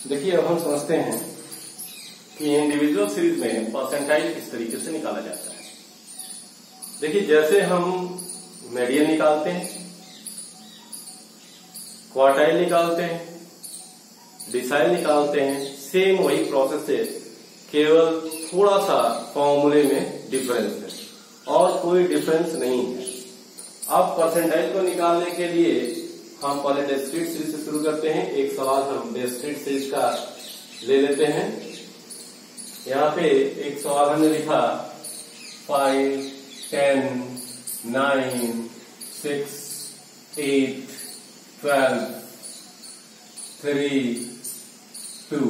देखिए अब हम समझते हैं कि इंडिविजुअल सीरीज में परसेंटाइल किस तरीके से निकाला जाता है। देखिए जैसे हम मीडियन निकालते हैं, क्वार्टाइल निकालते हैं, डिसाइल निकालते हैं, सेम वही प्रोसेस है, केवल थोड़ा सा फॉर्मूले में डिफरेंस है और कोई डिफरेंस नहीं है। अब परसेंटाइल को निकालने के लिए हम पहले डिस्क्रीट सीरीज से शुरू करते हैं। एक सवाल हम डिस्क्रीट सीरीज का ले लेते हैं। यहाँ पे एक सवाल हमने लिखा 5, 10, 9, 6, 8, 12, 3, 2,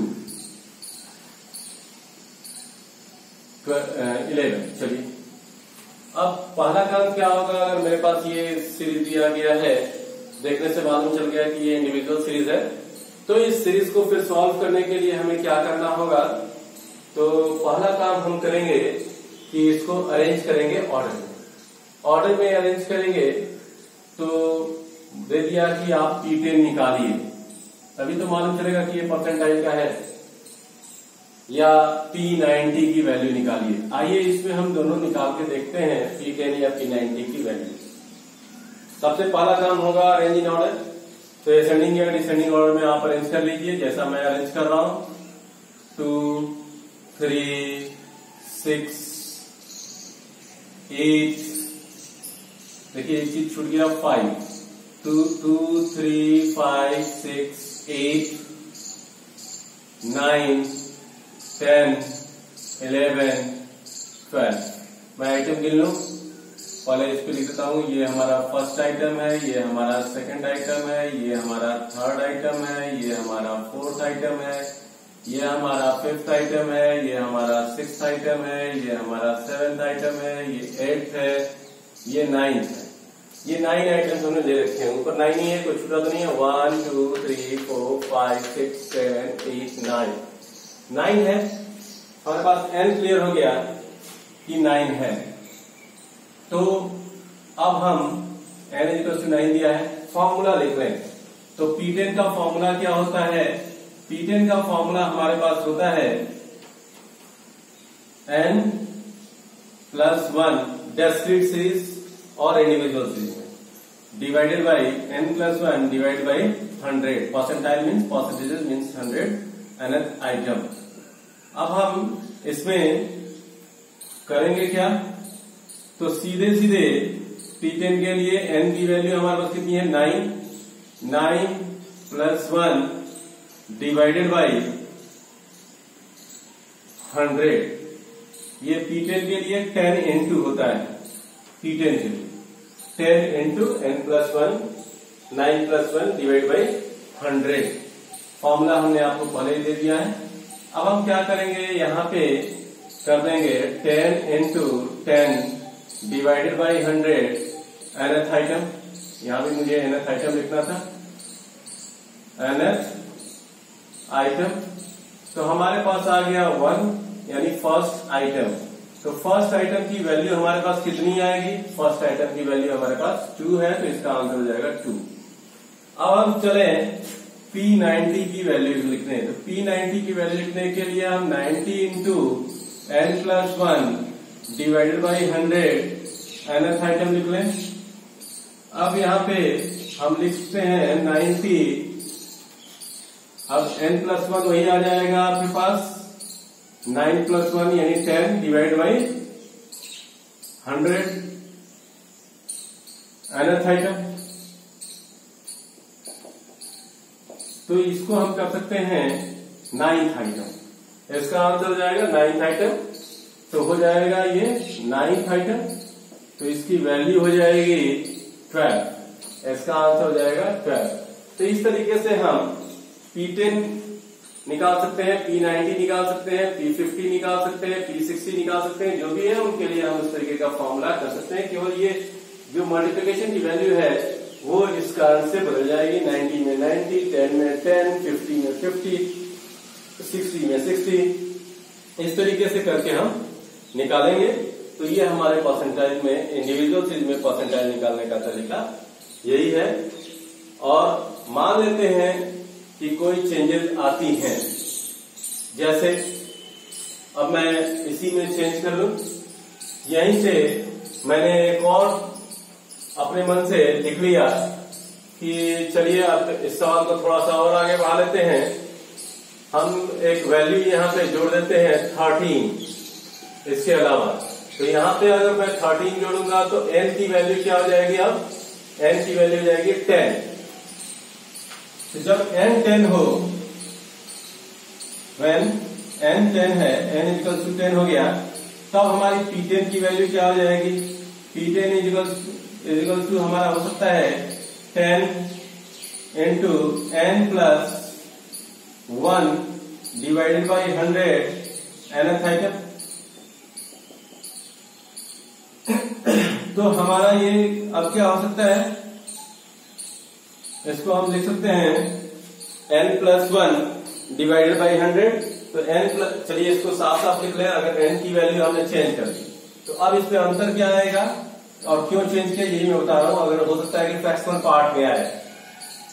11। चलिए अब पहला काम क्या होगा, अगर मेरे पास ये सीरीज दिया गया है, देखने से मालूम चल गया कि ये इंडिविजुअल सीरीज है, तो इस सीरीज को फिर सॉल्व करने के लिए हमें क्या करना होगा। तो पहला काम हम करेंगे कि इसको अरेंज करेंगे ऑर्डर में अरेंज करेंगे। तो दे दिया कि आप P10 निकालिए, तभी तो मालूम चलेगा कि ये परसेंटाइल का है, या P90 की वैल्यू निकालिए। आइए इसमें हम दोनों निकाल के देखते हैं P10 या P90 की वैल्यू। सबसे पहला काम होगा अरेंज इन ऑर्डर। तो असेंडिंग या डिसेंडिंग ऑर्डर में आप अरेंज कर लीजिए, जैसा मैं अरेंज कर रहा हूं। 2, 3, 6, 8, देखिए एक चीज छूट गया 5, 2, 3, 5, 6, 8, 9, 10, 11, 12। मैं आइटम गिन लूं, पहले इस पे लिख देता हूं। ये हमारा फर्स्ट आइटम है, ये हमारा सेकंड आइटम है, ये हमारा थर्ड आइटम है, ये हमारा फोर्थ आइटम है, ये हमारा फिफ्थ आइटम है, ये हमारा सिक्स्थ आइटम है, ये हमारा सेवेंथ आइटम है, ये 8th है, ये 9th है। ये 9 आइटम्स हमने ले रखे हैं। ऊपर 9 ही है, कोई छूटा तो नहीं है। 1, 2, 3, 4, 5, 6, 7, 8, 9 9 है। हमारे पास n क्लियर हो गया कि 9 है। तो अब हम n=9 दिया है, फॉर्मूला लिख रहे हैं। तो P10 का फॉर्मूला क्या होता है? P10 का फॉर्मूला हमारे पास होता है n+1 डिस्क्रीट सीरीज और इंडिविजुअल सीरीज में divided by n+1 divided by 100। Percentile means percentage means 100 nth item. अब हम इसमें करेंगे क्या, तो सीधे सीधे P10 के लिए n की वैल्यू हमारे पास कितनी है? 9 + 1 डिवाइडेड बाई 100। ये P10 के लिए 10 into होता है। P10 के लिए 10 into n+1 9 + 1 divide by 100। Formula हमने आपको पहले ही दे दिया है। अब हम क्या करेंगे, यहाँ पे कर देंगे 10 into 10 divided by 100 nth item. यहां भी मुझे nth आइटम लिखना था, nth आइटम। तो हमारे पास आ गया 1 यानी फर्स्ट आइटम। तो फर्स्ट आइटम की वैल्यू हमारे पास कितनी आएगी? फर्स्ट आइटम की वैल्यू हमारे पास 2 है, तो इसका आंसर हो जाएगा 2। अब हम चले P90 की वैल्यू लिखने। तो P90 की वैल्यू लिखने के लिए हम 90 into n+1 divided by 100 nth item लिख लें। अब यहाँ पे हम लिखते हैं 90। अब n+1 वही आ जाएगा आपके पास, 9 + 1 यानी 10 डिवाइड बाई 100 nth आइटम। तो इसको हम कर सकते हैं 9th आइटम। इसका आंसर हो जाएगा 9th आइटम। तो हो जाएगा ये 9th आइटम, तो इसकी वैल्यू हो जाएगी 12। इसका आंसर हो जाएगा 12। तो इस तरीके से हम P10 निकाल सकते हैं, P90 निकाल सकते हैं, P50 निकाल सकते हैं, P60 निकाल सकते हैं। जो भी है उनके लिए हम इस तरीके का फॉर्मूला कर सकते हैं। केवल ये जो मल्टीप्लिकेशन की वैल्यू है वो इस कारण से बदल जाएगी। 90 में 90, 10 में 10, 50 में 50, 60 में 60। इस तरीके से करके हम निकालेंगे। तो ये हमारे परसेंटाइल में, इंडिविजुअल सीरीज में परसेंटाइल निकालने का तरीका यही है। और मान लेते हैं कि कोई चेंजेस आती हैं। जैसे अब मैं इसी में चेंज कर लूं, यहीं से मैंने एक और अपने मन से लिख लिया कि चलिए अब इस सवाल को थोड़ा सा और आगे बढ़ा लेते हैं। हम एक वैल्यू यहाँ पे जोड़ देते हैं 13 इसके अलावा। तो यहाँ पे अगर मैं 13 जोड़ूंगा तो n की वैल्यू क्या हो जाएगी, अब n की वैल्यू हो जाएगी 10। तो जब n 10 हो, when n 10 है, n इक्वल टू 10 हो गया, तब हमारी P10 की वैल्यू क्या हो जाएगी, P10 इक्वल टू हमारा हो सकता है 10 into n plus 1 divided by 100 nth item. तो हमारा ये अब क्या हो सकता है, इसको हम लिख सकते हैं n प्लस 1 डिवाइडेड बाई 100। तो n प्लस, चलिए इसको साफ साफ लिख लें। अगर n की वैल्यू हमने चेंज कर दी तो अब इसमें अंतर क्या आएगा और क्यों चेंज किया यही मैं बता रहा हूं। अगर हो सकता है कि फ्रैक्शनल पार्ट में आए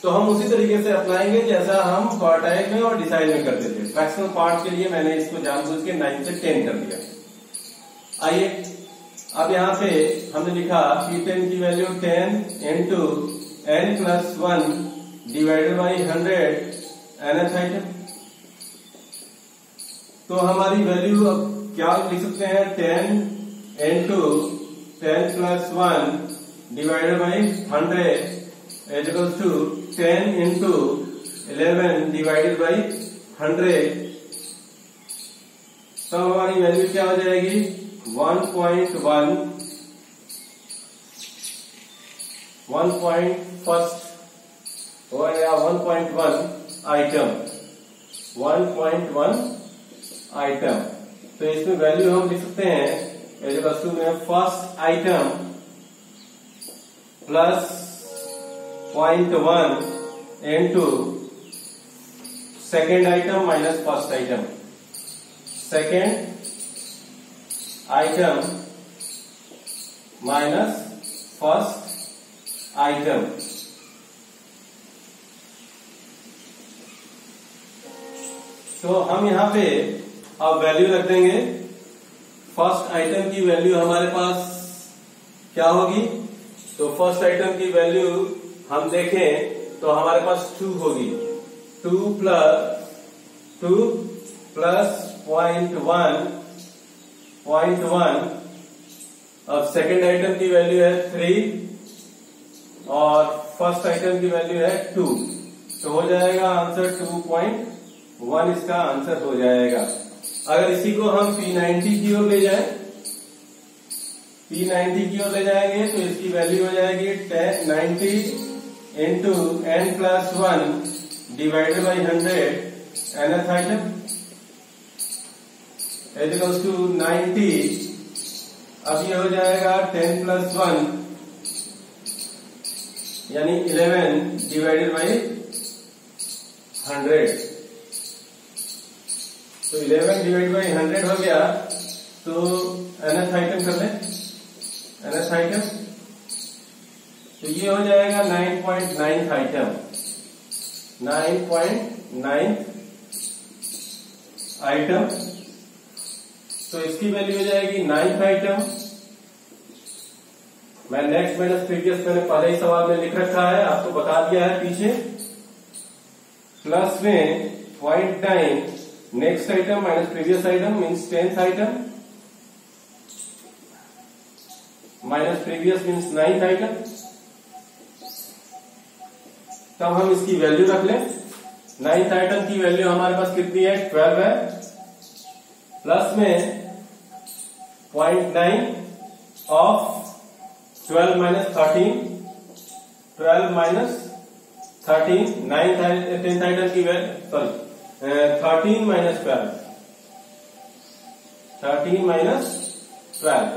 तो हम उसी तरीके से अपनाएंगे जैसा हम क्वार्टाइल में और डिसाइल में करते थे। फ्रैक्शनल पार्ट के लिए मैंने इसको जानबूझ के 9 से 10 कर दिया। आइए अब यहाँ पे हमने लिखा P10 की value 10 into n plus 1 divided by 100 nth item. तो हमारी वैल्यू अब क्या लिख सकते हैं, 10 into 10 plus 1 divided by 100 equal to 10 into 11 divided by 100। तो हमारी वैल्यू क्या हो जाएगी, 1.1 आइटम, 1.1 आइटम। तो इसमें वैल्यू हम लिख सकते हैं इज टू में first item plus 0.1 into second item minus first item, second item minus first item. तो हम यहां पे अब वैल्यू रख देंगे। फर्स्ट आइटम की वैल्यू हमारे पास क्या होगी, तो फर्स्ट आइटम की वैल्यू हम देखें तो हमारे पास 2 होगी। 2 प्लस 0.1। अब सेकेंड आइटम की वैल्यू है 3 और फर्स्ट आइटम की वैल्यू है 2। तो हो जाएगा आंसर 2.1 इसका आंसर हो जाएगा। अगर इसी को हम P90 की ओर ले जाएं, P90 की ओर ले जाएंगे तो इसकी वैल्यू हो जाएगी 90 into n plus 1 divided by 100 nth item equals to 90। अब ये हो जाएगा 10 प्लस 1 यानी 11 डिवाइडेड बाई 100। तो 11 डिवाइड बाई 100 हो गया। तो nth आइटम कर लें, nth आइटम तो ये हो जाएगा 9.9 आइटम, 9.9 आइटम। तो इसकी वैल्यू हो जाएगी 9th आइटम। मैं नेक्स्ट माइनस प्रीवियस मैंने पहले ही सवाल में लिख रखा है, आपको बता दिया है पीछे। प्लस में 0.9 next item minus previous item means 10th item minus previous means 9th item. तब हम इसकी वैल्यू रख लें। 9th आइटम की वैल्यू हमारे पास कितनी है, 12 है। प्लस में 0.9 of 12 minus 13, 12 minus 13, 10th item की वैल्यू सॉरी 13 माइनस 12, 13 माइनस 12।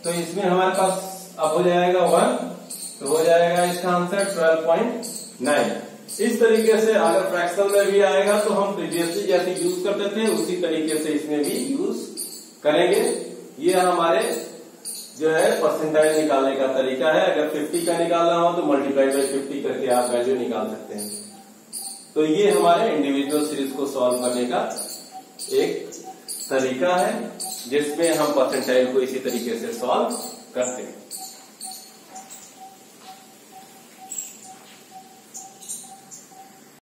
तो इसमें हमारे पास अब हो जाएगा 1, तो हो जाएगा इसका आंसर 12.9। इस तरीके से अगर फ्रैक्शनल में भी आएगा तो हम प्रीवियसली जैसे यूज करते थे उसी तरीके से इसमें भी यूज करेंगे। ये हमारे जो है परसेंटाइल निकालने का तरीका है। अगर 50 का निकालना हो तो मल्टीप्लाई बाई 50 करके आप वैल्यू निकाल सकते हैं। तो ये हमारे इंडिविजुअल सीरीज को सॉल्व करने का एक तरीका है जिसमें हम परसेंटाइल को इसी तरीके से सॉल्व करते हैं।